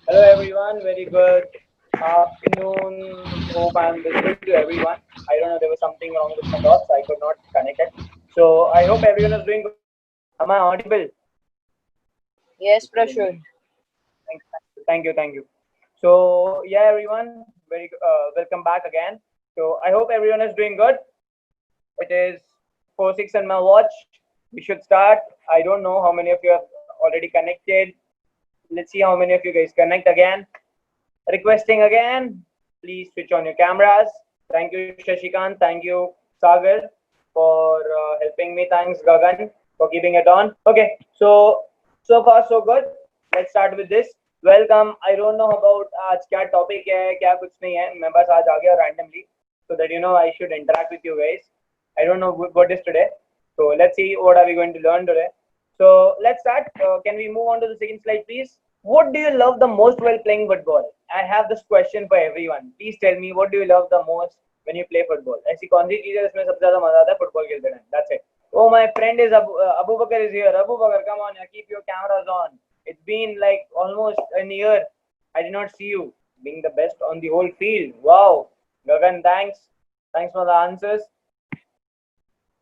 Hello everyone, very good afternoon. Hope I'm visible to everyone. I don't know, there was something wrong with my dots. I could not connect it. So I hope everyone is doing good. Am I audible? Yes, Prashur. Thank you. So yeah, everyone, welcome back again. So I hope everyone is doing good. It is 4:06 on my watch. We should start. I don't know how many of you have already connected. Let's see how many of you guys connect again. Requesting again, please switch on your cameras. Thank you, Shashikant. Thank you, Sagar, for helping me. Thanks, Gagan, for keeping it on. Okay, so far so good. Let's start with this. Welcome. I don't know about आज क्या topic है, क्या कुछ नहीं है. मैं बस आज आ गया randomly, so that I should interact with you guys. I don't know what is today. So let's see what are we going to learn today. So let's start. Can we move on to the second slide, please? What do you love the most while playing football? I have this question for everyone. Please tell me what do you love the most when you play football? ऐसी कौन सी चीज है जिसमें सबसे ज्यादा मजा आता है फुटबॉल खेलते time? That's it. Oh, my friend is Abu Bakar is here. Abu Bakar, come on, keep your cameras on. It's been like almost a year. I did not see you being the best on the whole field. Wow, Gagan, thanks. Thanks for the answers.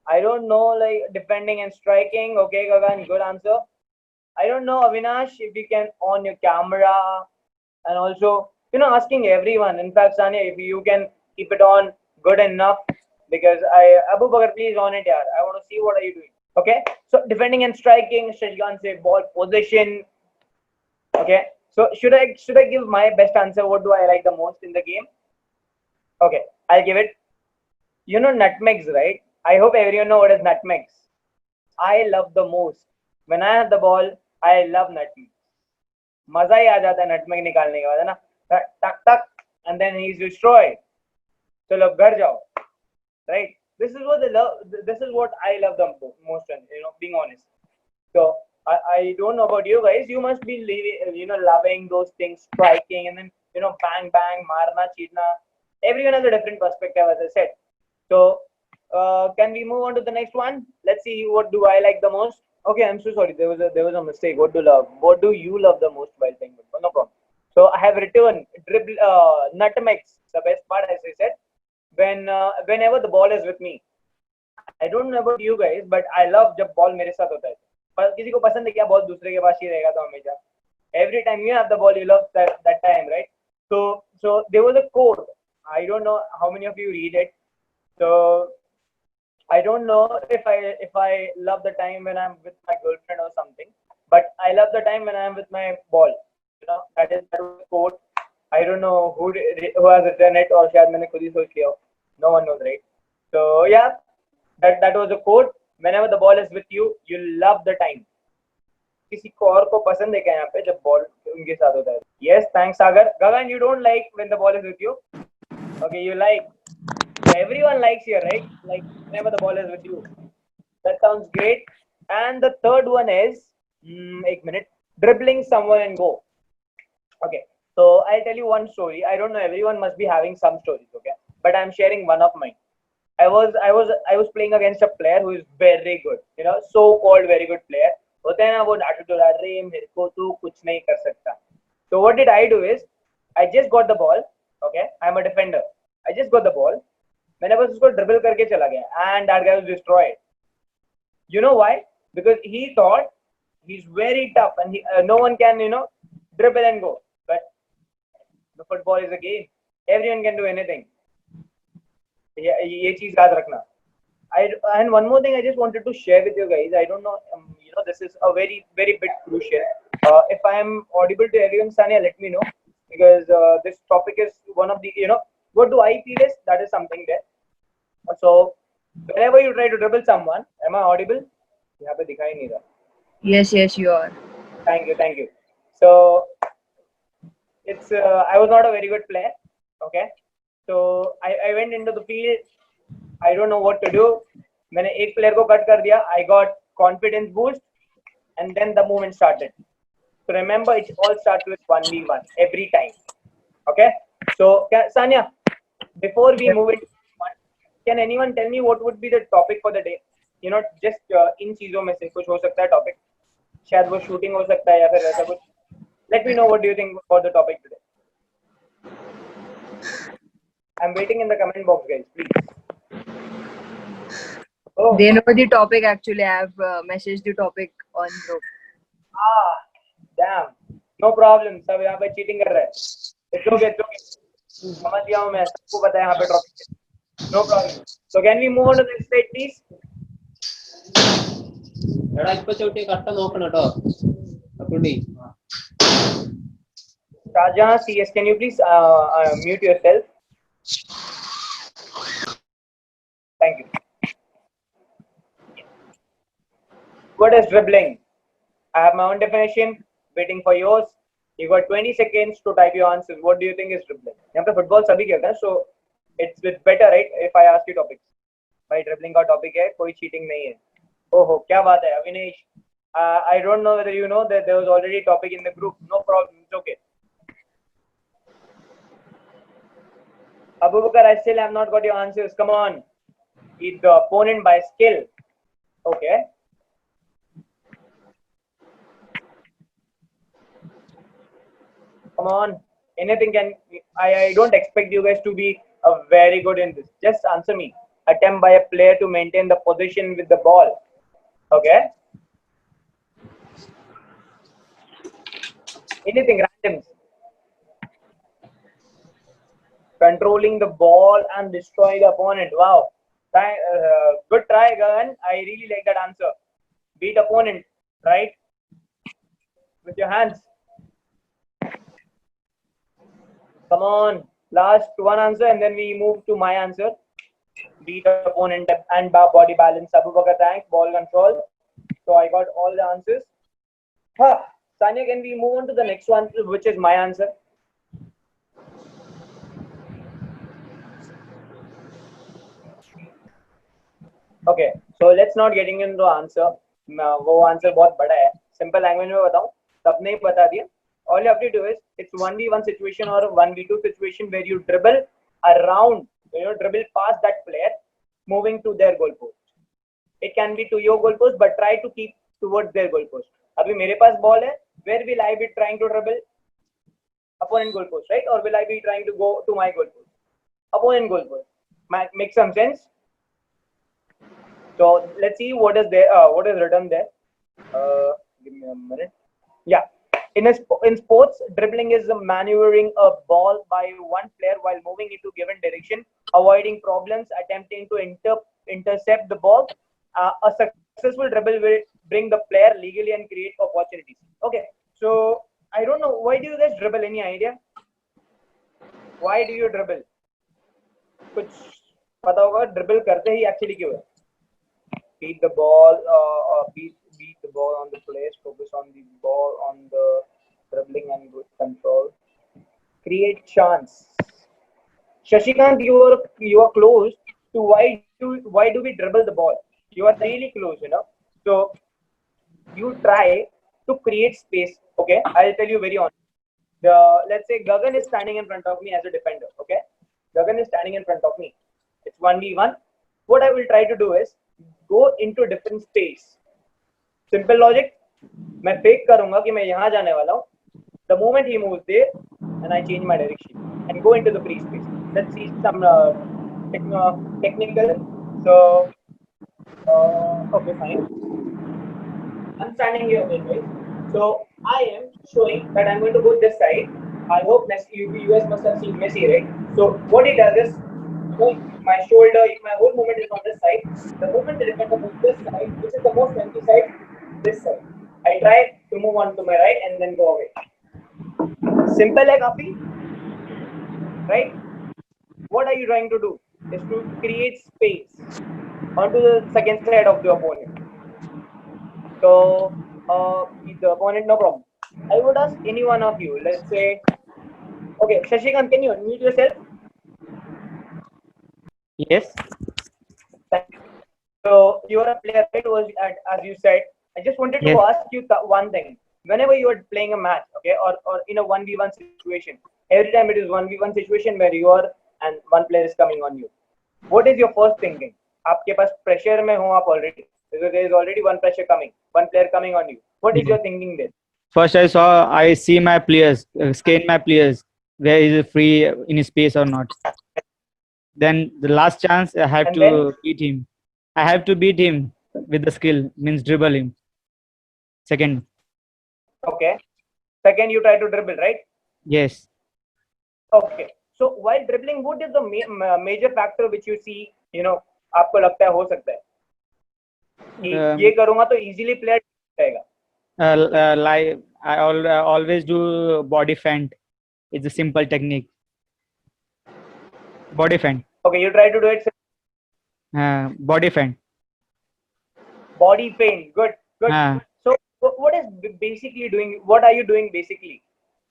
I don't know, like defending and striking. Okay, Gagan, good answer. I don't know, Avinash, if you can on your camera and also, asking everyone. In fact, Sanya, if you can keep it on good enough because Abu Bakar, please on it, yaar. I want to see what are you doing. Okay, so defending and striking, Shashgan say ball position. Okay, so should I give my best answer? What do I like the most in the game? Okay, I'll give it. You know nutmegs, right? I hope everyone know what is nutmegs. I love the most. When I have the ball, I love nutmegs. मजा ही आ जाता है nutmeg निकालने के बाद है ना टक टक and then he's destroyed. चलो घर जाओ, right? This is what I love the most, and being honest. So I don't know about you guys. You must be loving those things, striking, and then bang bang, marna, cheatna. Everyone has a different perspective, as I said. So can we move on to the next one? Let's see what do I like the most. Okay, I'm so sorry. There was a mistake. What do love? What do you love the most while playing football? No problem. So I have written dribble nutmegs. The best part, as I said, whenever the ball is with me. I don't know about you guys, but I love जब ball मेरे साथ होता है. पर किसी को पसंद है क्या ball दूसरे के पास ही रहेगा तो हमेशा. Every time you have the ball, you love that time, right? So there was a quote. I don't know how many of you read it. So I don't know if I love the time when I'm with my girlfriend or something, but I love the time when I'm with my ball. That was a quote. I don't know who has written it or शायद मैंने खुद ही सोच लिया हो. No one knows, right? So yeah, that was a quote. Whenever the ball is with you, you love the time. किसी को और को पसंद है क्या यहाँ पे जब बॉल उनके साथ होता है? Yes, thanks Sagar. Gagan, you don't like when the ball is with you. Okay, you like. So everyone likes here, right? Like whenever the ball is with you. That sounds great. And the third one is, एक minute, dribbling someone and go. Okay, so I'll tell you one story. I don't know, everyone must be having some stories, okay? But I'm sharing one of mine. I was playing against a player who is very good, so-called very good player. होते हैं ना वो attitude, अरे मेरे को तू कुछ नहीं कर सकता. So what did I do is, I just got the ball, okay? I'm a defender. I just got the ball. मैंने बस उसको ड्रिबल करके चला गया and that guy was destroyed. You know why? Because he thought he's very tough and no one can, dribble and go. But the football is a game. Everyone can do anything. ये चीज याद रखना. And one more thing I just wanted to share with you guys. I don't know, this is a very, very bit crucial. If I am audible to everyone, Sanya, let me know because this topic is one of the, what do I feel is that is something there. So whenever you try to dribble someone, am I audible? यहाँ पे दिखाई नहीं रहा. Yes, yes, you are. Thank you. So it's I was not a very good player. Okay, so I went into the field. I don't know what to do. मैंने एक player को cut कर दिया. I got confidence boost, and then the movement started. So remember, it all starts with 1v1 every time. Okay. So Sanya, before we move into can anyone tell me what would be the topic for the day? Just इन चीजों में से कुछ हो सकता है topic. शायद वो shooting हो सकता है या फिर ऐसा कुछ. Let me know what do you think about the topic today. I'm waiting in the comment box, guys. Please. Oh, They know the topic actually. I have messaged the topic on group. damn. No problem. सब यहाँ पे cheating कर रहे हैं. It's okay. It's okay. समझ गया हूँ मैं. सबको पता है यहाँ पे topic है. No problem. So can we move on to the next slide, please? എടാ ഇപ്പൊ ചവിട്ടി കറക്റ്റ് നോക്കണം കേട്ടോ Appunni Shahjahan CS, can you please mute yourself? Thank you. What is dribbling? I have my own definition. Waiting for yours. You got 20 seconds to type your answers. What do you think is dribbling? यहाँ पे football सभी खेलते हैं, so it's better, right? If I ask you topics. भाई dribbling का topic है, कोई cheating नहीं है. ओहो, क्या बात है, Avinesh? I don't know whether you know that there was already a topic in the group. No problem. It's okay. Abubakar, I still have not got your answers. Come on. Beat the opponent by skill. Okay. Come on. Anything can. I don't expect you guys to be very good in this. Just answer me. Attempt by a player to maintain the position with the ball. Okay. Anything random. Controlling the ball and destroy the opponent. Wow. Good try, Gagan. I really like that answer. Beat opponent, right? With your hands. Come on. Last one answer and then we move to my answer. Beat opponent and body balance. Abubakar, thanks. Ball control. So I got all the answers. Sanya, can we move on to the next one, which is my answer? Okay, so let's not getting into answer. वो answer बहुत बड़ा है. Simple language में बताऊँ, सबने बता दिया. All you have to do is it's 1v1 situation or 1v2 situation where you dribble around, dribble past that player, moving to their goal post. It can be to your goal post, but try to keep towards their goal post. अभी मेरे पास ball है. Where will I be trying to dribble? Opponent goal post, right? Or will I be trying to go to my goal post? Opponent goal post. Make some sense? So let's see what is there. What is written there? Give me a minute. Yeah. In sports, dribbling is maneuvering a ball by one player while moving into given direction, avoiding problems, attempting to intercept the ball. A successful dribble will bring the player legally and create opportunities. Okay. So I don't know, why do you guys dribble? Any idea? Why do you dribble? कुछ पता होगा dribble करते ही actually क्यों है? Beat the ball, beat the ball on the place, focus on the ball, on the dribbling and good control. Create chance. Shashikant, you are close to why do we dribble the ball? You are really close, So you try to create space. Okay, I'll tell you very honestly. Let's say Gagan is standing in front of me as a defender. Okay, Gagan is standing in front of me. It's 1v1. What I will try to do is go into different space. Simple logic. मैं fake करूँगा कि मैं यहाँ जाने वाला हूँ. The moment he moves there, and I change my direction and go into the free space. Let's see some technical. So, okay, fine. I'm standing here, right? So I am showing that I'm going to go this side. I hope you guys must have seen Messi, right? So what he does is, my shoulder, my whole movement is on this side. The movement the defender moves this side, which is the most empty side, this side. I try to move on to my right and then go away. Simple hai kafi, right? What are you trying to do? Is to create space onto the second side of the opponent. So the opponent, no problem. I would ask any one of you, let's say, okay, Shashikant, can you unmute yourself? Yes. So you are a player, right? As you said, I just wanted to ask you one thing. Whenever you are playing a match, okay, or in a 1v1 situation, every time it is 1v1 situation where you are and one player is coming on you, what is your first thinking? आपके पास pressure में हो आप already, because there is already one player coming on you. What is your thinking there? First, I see my players, scan my players, where is it free in space or not. Then the last chance, I have And to then, beat him. I have to beat him with the skill, means dribble him. Second, okay. Second, you try to dribble, right? yes. Okay. So while dribbling, what is the major factor which you see, आपको लगता है हो सकता है कि ये करूंगा तो easily player जाएगा? Like always do body feint. It's a simple technique. Body feint. Okay, you try to do it. Body feint. Body pain. Good. Good. So what is basically doing? What are you doing basically?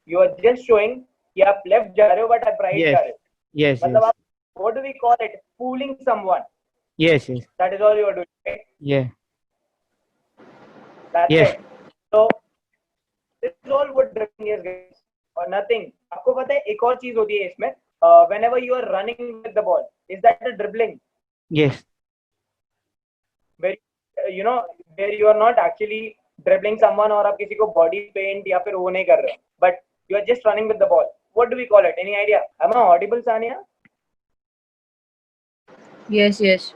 You are just showing कि आप left जा रहे हो but आप right Yes. जा रहे हो. Yes. मतलब Yes. आप, what do we call it? Fooling someone. Yes. Yes. That is all you are doing. Right? Yeah. That's Yes. it. So this is all what dribbling is, guys. Or nothing. आपको पता है एक और चीज होती है इसमें. Whenever you are running with the ball, is that a dribbling? Yes. Where where you are not actually dribbling someone और आप किसी को body paint या फिर वो नहीं कर रहे हो, but you are just running with the ball. What do we call it? Any idea? Am I audible, Sania? Yes, yes.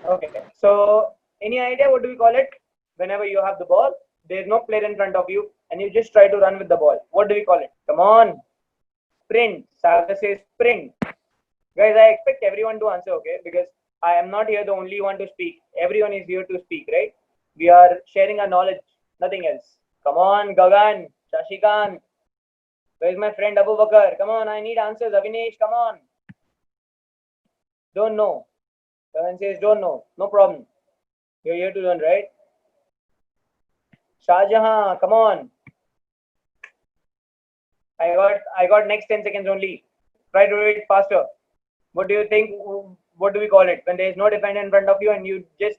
Okay. So any idea what do we call it? Whenever you have the ball, there is no player in front of you, and you just try to run with the ball. What do we call it? Come on. Sprint. Sagar says sprint. Guys, I expect everyone to answer, okay? Because I am not here the only one to speak. Everyone is here to speak, right? We are sharing our knowledge, nothing else. Come on, Gagan, Shashikant. Where is my friend Abu Bakar? Come on, I need answers. Avinesh, come on. Don't know. Gagan says don't know. No problem. You're here to learn, right? Shahjahan, come on. I got next 10 seconds only. Try to do it faster. What do you think? What do we call it? When there is no defender in front of you and you just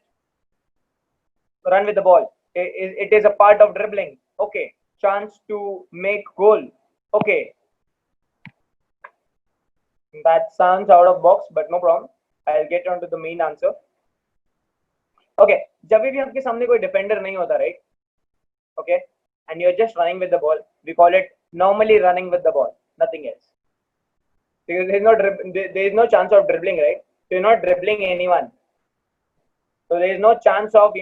run with the ball. It is a part of dribbling. Okay. Chance to make goal. Okay. That sounds out of box, but no problem. I'll get on to the main answer. Okay. जब भी आपके सामने कोई defender नहीं होता, right? Okay. And you're just running with the ball. We call it normally running with the ball. Nothing else. Because there is no chance of dribbling, right? So you're not dribbling anyone. So there is no chance of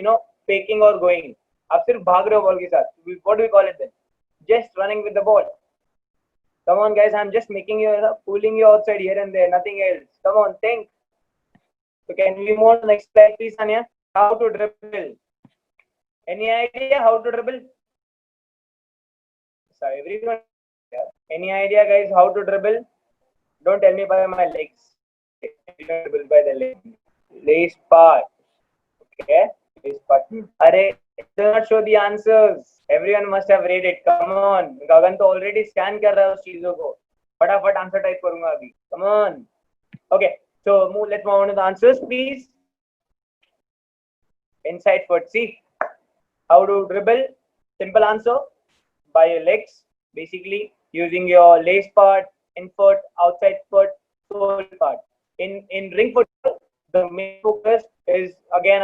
faking or going. आप सिर्फ भाग रहे हो ball के साथ. What do we call it then? Just running with the ball. Come on, guys. I'm just making you pulling you outside here and there. Nothing else. Come on, think. So can we move on to the next slide, please, Anya? How to dribble? Any idea how to dribble? Sorry, everyone. Any idea, guys, how to dribble? Don't tell me by my legs. Dribble by the leg. Lace part. Okay. Lace part. Arey, do not show the answers. Everyone must have read it. Come on. गगन तो already scan कर रहा है उस चीजों को. फटाफट answer type करूंगा अभी. Come on. Okay. So let's move on to the answers, please. Inside foot. See how to dribble. Simple answer. By your legs. Basically using your lace part, in foot, outside foot, sole part. In ring football, the main focus is again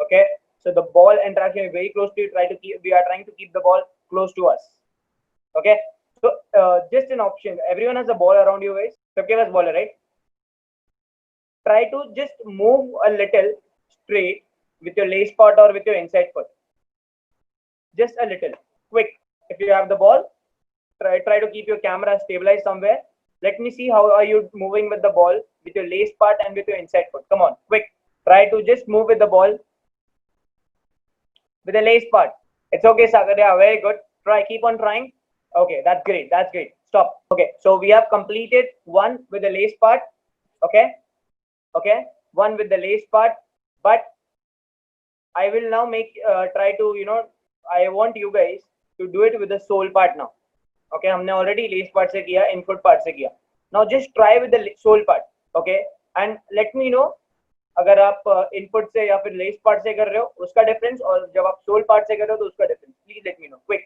okay. So the ball interaction is very close to you. We are trying to keep the ball close to us. Okay. So just an option. Everyone has a ball around you, guys. सबके पास ball है, right? Try to just move a little straight with your lace part or with your inside foot. Just a little, quick. If you have the ball, try to keep your camera stabilized somewhere. Let me see how are you moving with the ball with your lace part and with your inside foot. Come on, quick. Try to just move with the ball with the lace part. It's okay, Sagar. Yeah, very good. Try, keep on trying. Okay, that's great. That's great. Stop. Okay, so we have completed one with the lace part. Okay, okay, one with the lace part. But I will now try to I want you guys to do it with the sole part now. Okay, हमने already lace part से किया, infoot part से किया. Now just try with the sole part. Okay, and let me know अगर आप infoot से या फिर lace part से कर रहे हो उसका difference और जब आप sole part से कर रहे हो तो उसका difference. Please let me know. Quick.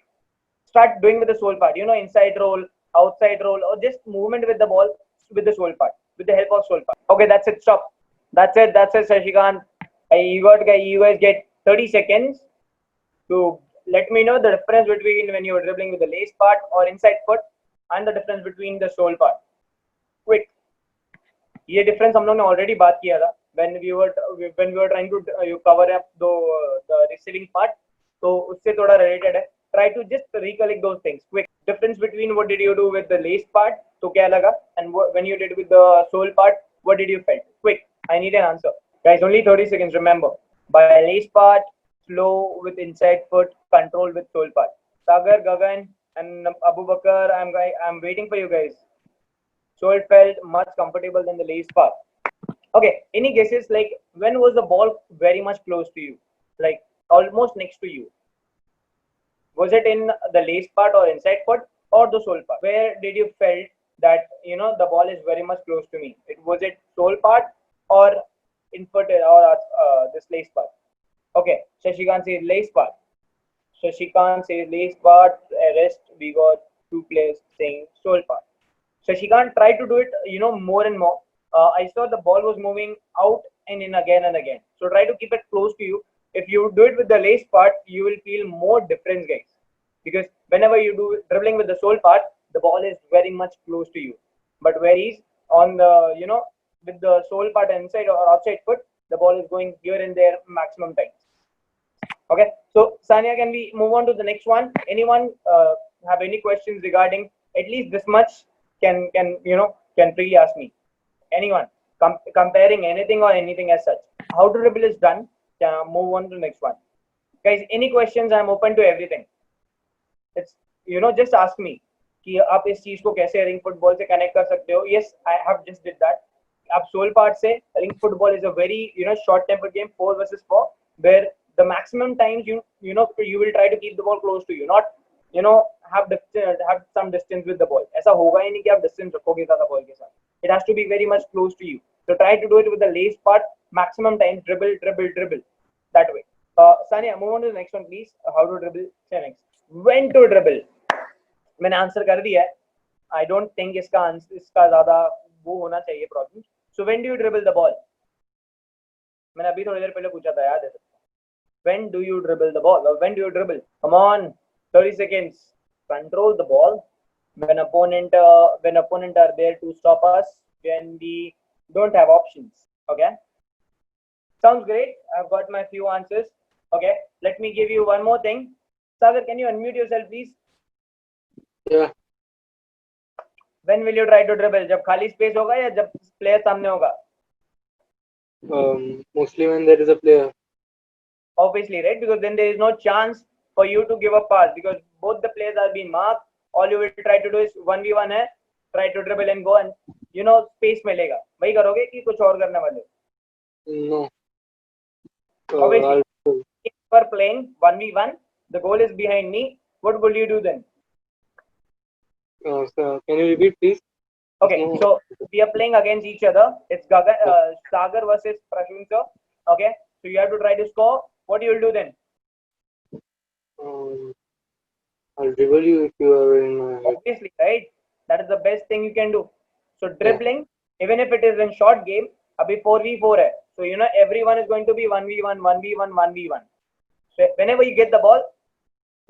Start doing with the sole part. Inside roll, outside roll, or just movement with the ball with the sole part, with the help of sole part. Okay, that's it. Stop. That's it. That's it, Shashikant. You guys get 30 seconds to let me know the difference between when you're dribbling with the lace part or inside foot and the difference between the sole part. Quick. ये difference हम लोग ने already बात किया था when we were trying to you cover up the receiving part. तो उससे थोड़ा related है. Try to just recollect those things. Quick. Difference between what did you do with the lace part, तो क्या लगा, and when you did with the sole part, what did you felt? Quick. I need an answer. Guys, only 30 seconds. Remember, by lace part, slow with inside foot, control with sole part. Sagar, Gagan, and Abu Bakar, I'm waiting for you guys. Sole felt much comfortable than the lace part. Okay, any guesses? Like, when was the ball very much close to you? Like, almost next to you? Was it in the lace part or inside foot or the sole part? Where did you felt that, you know, the ball is very much close to me? Was it sole part or in foot or this lace part? Okay, Shashikant says lace part. Shashikant says lace part. Rest, we got two players saying sole part. Shashikant tried to do it, you know, more and more. I saw the ball was moving out and in again and again. So try to keep it close to you. If you do it with the lace part, you will feel more difference, guys. Because whenever you do dribbling with the sole part, the ball is very much close to you. But where he's on the, you know, with the sole part inside or outside foot, the ball is going here and there maximum times. Okay. So Sanya, can we move on to the next one? Anyone have any questions regarding at least this much? Can freely ask me. Anyone comparing anything or anything as such. How to dribble is done. Move on to the next one. Guys, any questions? I'm open to everything. It's, you know, just ask me कि आप इस चीज को कैसे ring football से connect कर सकते हो. Yes, I have just did that. आप सोल पार्ट से ring football is a very, you know, short temper game, 4 versus 4, where the maximum times you will try to keep the ball close to you, not, you know, have some distance with the ball. ऐसा होगा ही नहीं कि आप distance रखोगे ज़्यादा ball के साथ. It has to be very much close to you. So try to do it with the lace part. Maximum times dribble that way. Sania, move on to the next one, please. How to dribble? Say next. When to dribble? मैंने answer कर दिया है. I don't think इसका ज़्यादा वो होना चाहिए problem. So when do you dribble the ball? मैंने अभी थोड़ी देर पहले पूछा था, याद है? When do you dribble the ball? Or when do you dribble? Come on, 30 seconds. Control the ball. When opponent are there to stop us, when we don't have options. Okay. Sounds great. I've got my few answers. Okay. Let me give you one more thing. Sagar, can you unmute yourself, please? Yeah. When will you try to dribble? जब खाली space होगा या जब player सामने होगा? Mostly when there is a player. Obviously, right? Because then there is no chance for you to give a pass because both the players are being marked. All you will try to do is 1v1 है, try to dribble and go and, you know, space मिलेगा. वही करोगे कि कुछ और करने वाले? No. Obviously, if you are playing 1v1, the goal is behind me. What will you do then? So can you repeat, please? Okay, so we are playing against each other. It's Sagar versus Prashun sir. Okay, so you have to try to score. What you will do then? I'll dribble you if you are in my head. Obviously, right? That is the best thing you can do. So dribbling, even if it is in short game, abhi 4v4 hai. So you know everyone is going to be 1v1, 1v1, 1v1. So whenever you get the ball,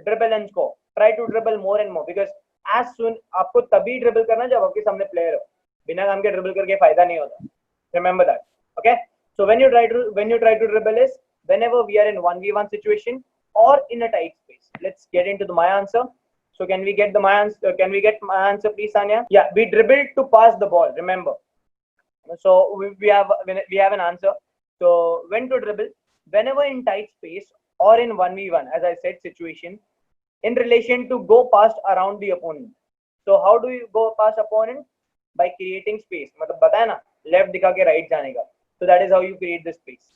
dribble and score. Try to dribble more and more because as soon आपको तभी dribble करना जब आपके सामने player हो. बिना काम के dribble करके फायदा नहीं होता. Remember that. Okay. So when you try to dribble is whenever we are in 1v1 situation or in a tight space. Let's get into my answer. So can we get my answer, please, Sanya? Yeah, we dribble to pass the ball. Remember. So we have an answer. So when to dribble? Whenever in tight space or in 1v1, as I said, situation, in relation to go past around the opponent. So how do you go past opponent? By creating space. मतलब बताया ना, left दिखा के right जाने का. So that is how you create the space.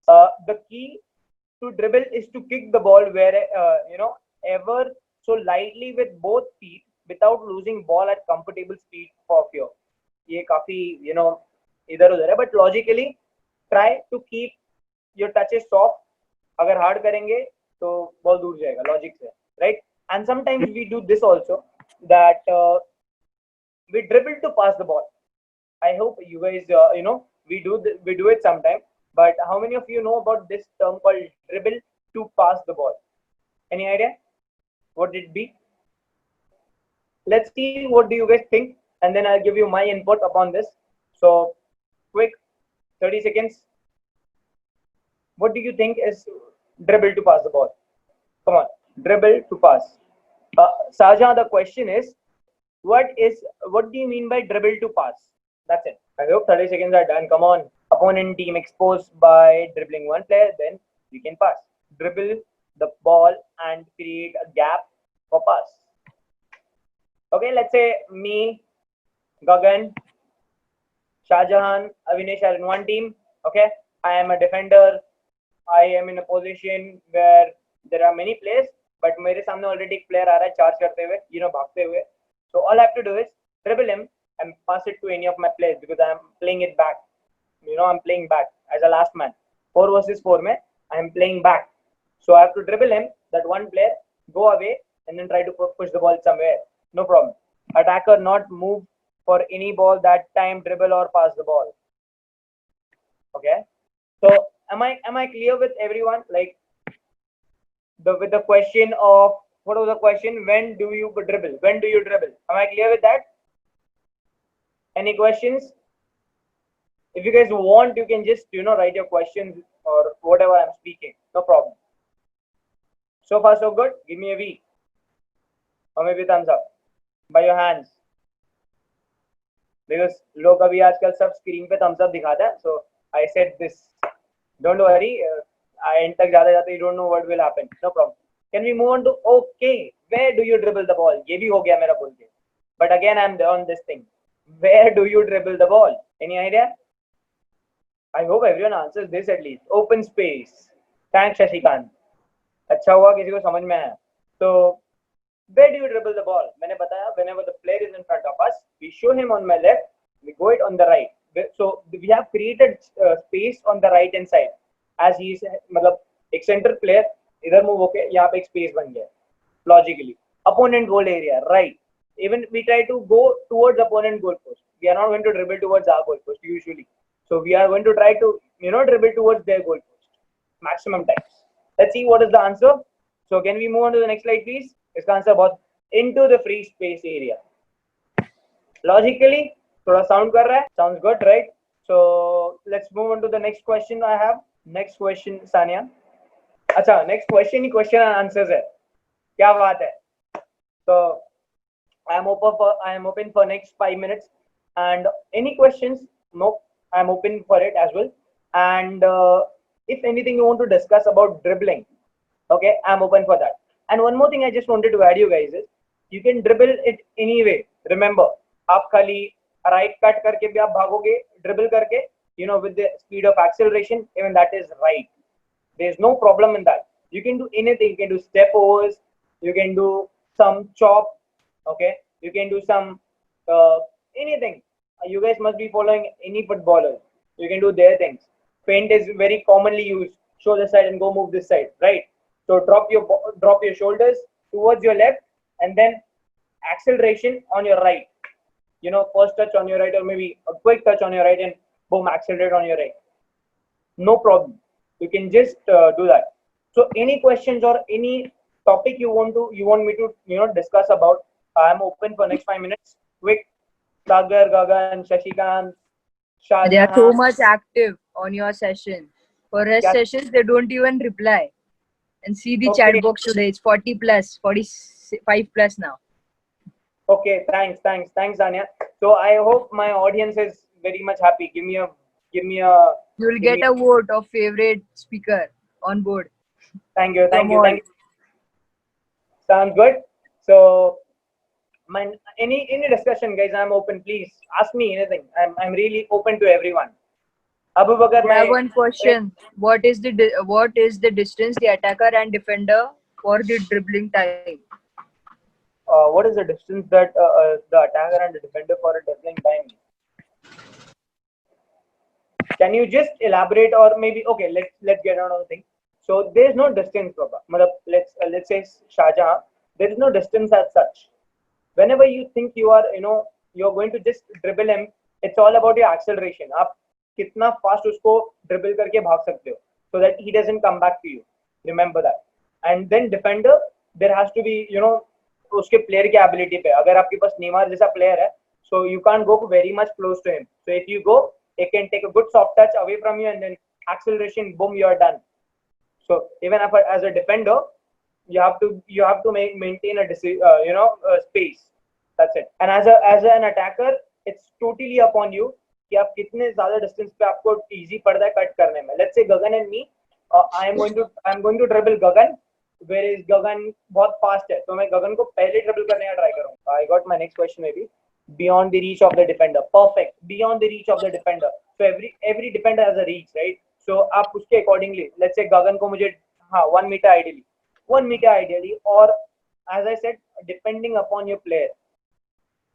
The key to dribble is to kick the ball where ever so lightly with both feet without losing ball at comfortable speed for fear. ये काफी इधर उधर है, but logically try to keep your touches soft. अगर hard करेंगे तो ball दूर जाएगा, logic से, right? And sometimes we do this also, that we dribble to pass the ball. I hope you guys we do it sometime. But how many of you know about this term called dribble to pass the ball? Any idea what it be? Let's see what do you guys think, and then I'll give you my input upon this. So quick, 30 seconds. What do you think is dribble to pass the ball? Come on, dribble to pass. Saja, the question is, what do you mean by dribble to pass? That's it. I hope 30 seconds are done. Come on. Opponent team exposed by dribbling one player, then we can pass. Dribble the ball and create a gap for pass. Okay, let's say me, Gagan, Shahjahan, Avinesh are in one team. Okay, I am a defender. I am in a position where there are many players, but मेरे सामने already एक player आ रहा है charge करते हुए, भागते हुए. So all I have to do is dribble him and pass it to any of my players because I am playing it back. I'm playing back as a last man. 4 versus 4 में I am playing back. So I have to dribble him, that one player, go away and then try to push the ball somewhere. No problem. Attacker not move for any ball that time, dribble or pass the ball. Okay. So am I clear with everyone? Like with the question of what was the question? When do you dribble? When do you dribble? Am I clear with that? Any questions? If you guys want, you can just write your questions or whatever I'm speaking. No problem. So far so good. Give me a V or maybe thumbs up by your hands. Because लोग अभी आजकल सब screen पे thumbs up दिखाता है. So I said this. Don't worry. End तक जाते जाते you don't know what will happen. No problem. Can we move on to okay? Where do you dribble the ball? ये भी हो गया मेरा बोल के. But again I'm on this thing. Where do you dribble the ball? Any idea? I hope everyone answers this at least. Open space. Thanks Shashikant. अच्छा हुआ किसी को समझ में आया. So where do you dribble the ball? मैंने बताया whenever the player is in front of us, we show him on my left, we go it on the right. So we have created space on the right hand side. As he is, मतलब एक center player इधर move होके यहाँ पे एक space बन गया. Logically, opponent goal area, right? Even we try to go towards opponent goal post. We are not going to dribble towards our goal post usually. So we are going to try to dribble towards their goal post maximum times. Let's see what is the answer. So can we move on to the next slide, please? इसका answer बहुत into the free space area. Logically, थोड़ा sound कर रहा है. Sounds good, right? So let's move on to the next question I have. Next question, Sania. अच्छा, next question he question and answers है. क्या बात है? So I am open for next 5 minutes. And any questions? No, I am open for it as well. And if anything you want to discuss about dribbling, okay, I am open for that. And one more thing I just wanted to add you guys is you can dribble it anyway. Remember, आप खाली right cut करके भी आप भागोगे dribble करके, with the speed of acceleration, even that is right. There is no problem in that. You can do anything. You can do step overs. You can do some chop. Okay. You can do some anything. You guys must be following any footballer. You can do their things. Feint is very commonly used. Show this side and go move this side, right? So drop your shoulders towards your left and then acceleration on your right. First touch on your right or maybe a quick touch on your right and boom, accelerate on your right. No problem. You can just do that. So any questions or any topic you want me to discuss about, I'm open for next 5 minutes. Quick, Sagar, Gagan, Shashikant, Shah. They are so much active on your session. For rest sessions, they don't even reply. And see the chat box today. It's 40 plus, 45 plus now. Okay, thanks, Anya. So I hope my audience is very much happy. Give me a. You'll get a vote of favorite speaker on board. Thank you. Sounds good. So, any discussion, guys, I'm open. Please ask me anything. I'm really open to everyone. Abu Bakar, I have one question. What is the distance the attacker and defender for the dribbling time? What is the distance that the attacker and the defender for a dribbling time? Can you just elaborate, or maybe okay? Let's get on the thing. So there is no distance, Baba. Let's say Shahjahan. There is no distance as such. Whenever you think you're going to just dribble him, it's all about your acceleration. आप कितना fast उसको dribble करके भाग सकते हो, so that he doesn't come back to you. Remember that. And then defender, there has to be, you know, उसके player की ability पे. अगर आपके पास नेमार जैसा player है, so you can't go very much close to him. So if you go, it can take a good soft touch away from you, and then acceleration, boom, you are done. So even as a defender, you have to maintain a space. That's it. And as an attacker, it's totally upon you कि आप कितने ज़्यादा distance पे आपको easy पड़ता है cut करने में. Let's say Gagan and me, I'm going to dribble Gagan, whereas Gagan बहुत fast है, तो मैं Gagan को पहले dribble करने का try करूँगा. I got my next question maybe. Beyond the reach of the defender. Perfect. Beyond the reach of the defender. So every defender has a reach, right? So आप उसके accordingly, let's say Gagan को मुझे 1 meter ideally, or as I said, depending upon your player.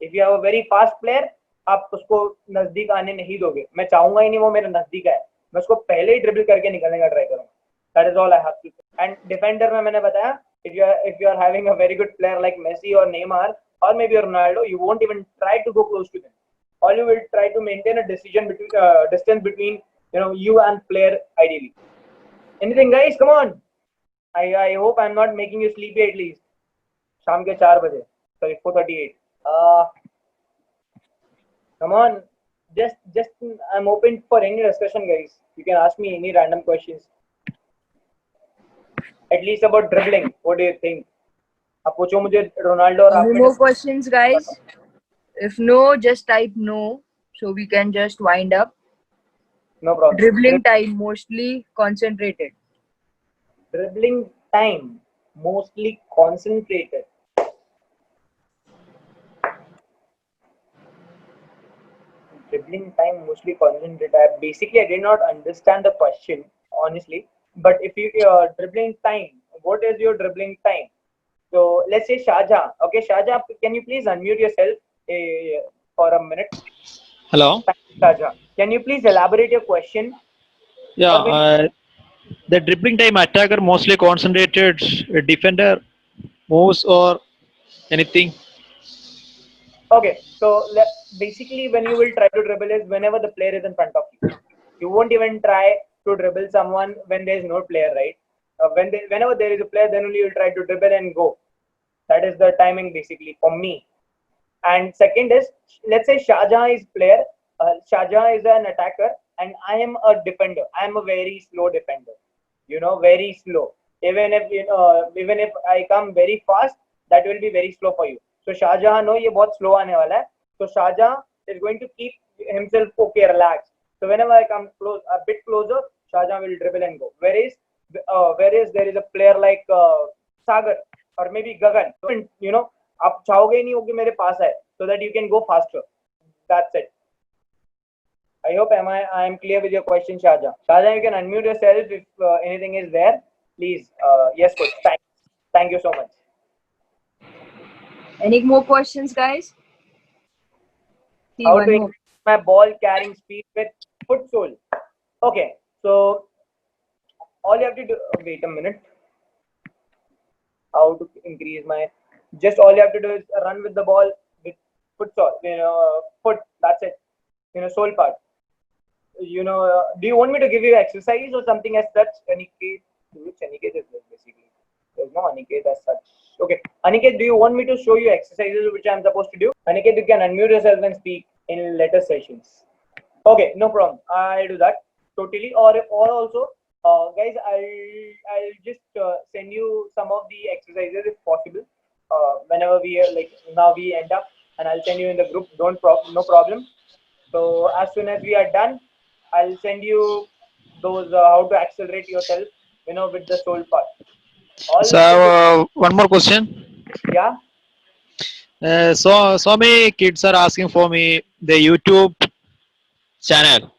If you have a very fast player, आप उसको नजदीक आने नहीं दोगे. मैं चाहूंगा ही नहीं वो मेरे नजदीक है, मैं उसको पहले ही ड्रिबल करके निकलने का ट्राई करूंगा. That is all I have to say. And defender में मैंने बताया, if you are having a very good player like Messi or Neymar or maybe Ronaldo, you won't even try to go close to them. All you will try to maintain a distance between you and player ideally. Anything, guys? Come on. I hope I'm not making you sleepy at least. शाम के 4 बजे. Sorry, 4:38. Come on. Just I'm open for any discussion, guys. You can ask me any random questions. At least about dribbling. What do you think? आप पूछो मुझे Ronaldo और Any more questions, guys? If no, just type no, so we can just wind up. No problem. Dribbling time mostly concentrated. Dribbling time mostly concentrated. Dribbling time mostly concentrated. I did not understand the question, honestly. But if you dribbling time, what is your dribbling time? So let's say Shahjahan. Okay, Shahjahan, can you please unmute yourself for a minute? Hello. Shahjahan, can you please elaborate your question? Yeah, the dribbling time attacker mostly concentrated, defender moves or anything. Okay, so basically when you will try to dribble is whenever the player is in front of you. You won't even try to dribble someone when there is no player, right? Whenever there is a player, then only you will try to dribble and go. That is the timing basically for me. And second is, let's say Shahjahan is player. Shahjahan is an attacker and I am a defender. I am a very slow defender. Very slow. Even if I come very fast, that will be very slow for you. So Shahjahan, no, ये बहुत slow आने वाला है. So Shahjahan is going to keep himself okay, relaxed. So whenever I come close, a bit closer, Shahjahan will dribble and go. Whereas there is a player like Sagar or maybe Gagan, आप चाहोगे नहीं होगी मेरे पास है, so that you can go faster. That's it. I hope I am clear with your question, Shahjahan. Shahjahan, you can unmute yourself if anything is there. Please. Yes, coach. Thank you so much. Any more questions, guys? See, How one to more. increase my ball carrying speed with foot sole? Okay, so all you have to do. Wait a minute. How to increase my? Just all you have to do is run with the ball with foot sole. Foot. That's it. Sole part. Do you want me to give you exercise or something as such? Aniket, which Aniket is this basically? There's no Aniket as such. Okay, Aniket, do you want me to show you exercises which I'm supposed to do? Aniket, you can unmute yourself and speak in later sessions. Okay, no problem. I'll do that totally. Or also, guys, I'll just send you some of the exercises if possible. Whenever now we end up, and I'll send you in the group. No problem. So as soon as we are done, I'll send you those how to accelerate yourself, with the sole part. So one more question. Yeah. So many kids are asking for me the YouTube channel.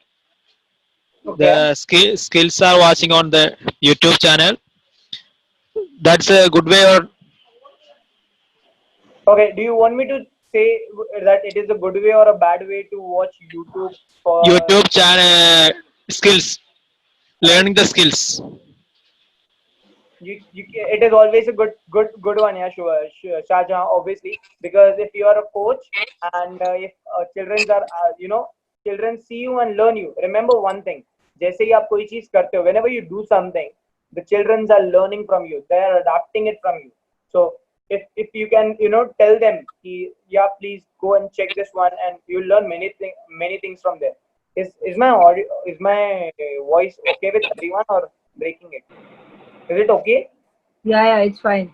Okay. The skills are watching on the YouTube channel. That's a good way or Okay. Do you want me to say that it is a good way or a bad way to watch YouTube for YouTube channel skills, learning the skills. it is always a good one, yeah, sure, Shahjahan, obviously, because if you are a coach and if children see you and learn you. Remember one thing, जैसे ही आप कोई चीज करते हो, whenever you do something, The children are learning from you. They are adapting it from you. So if you can, tell them, yeah, please go and check this one, and you'll learn many things from there. Is my audio, is my voice okay with everyone, or breaking it? Is it okay? Yeah, it's fine.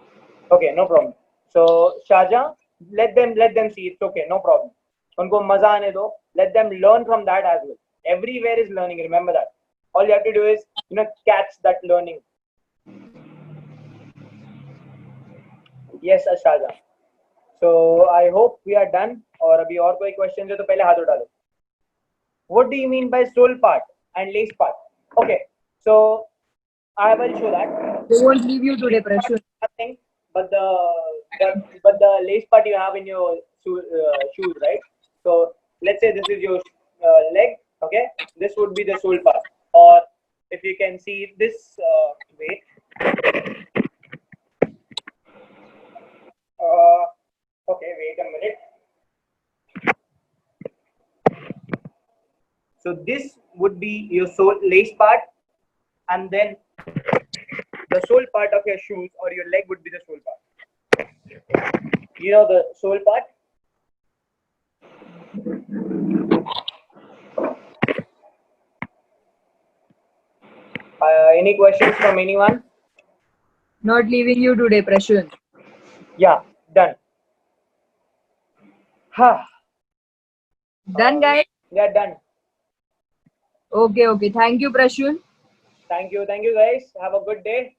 Okay, no problem. So Shaja, let them see. It's okay, no problem. उनको मजा आने दो. Let them learn from that as well. Everywhere is learning. Remember that. All you have to do is catch that learning. Yes, Shaja. So I hope we are done. और अभी और कोई question है तो पहले हाथ उठा दो. What do you mean by sole part and lace part? Okay, so I will show that. They won't leave you today, Prashun. Nothing but the lace part you have in your shoes, right? So let's say this is your leg. Okay, this would be the sole part. Or if you can see this, wait. Okay, wait a minute. So this would be your sole lace part, and then the sole part of your shoes or your leg would be the sole part. You know the sole part? Any questions from anyone? Not leaving you today, Prashun. Yeah, done. Done, guys? Yeah, done. Okay. Thank you, Prashun. Thank you guys. Have a good day.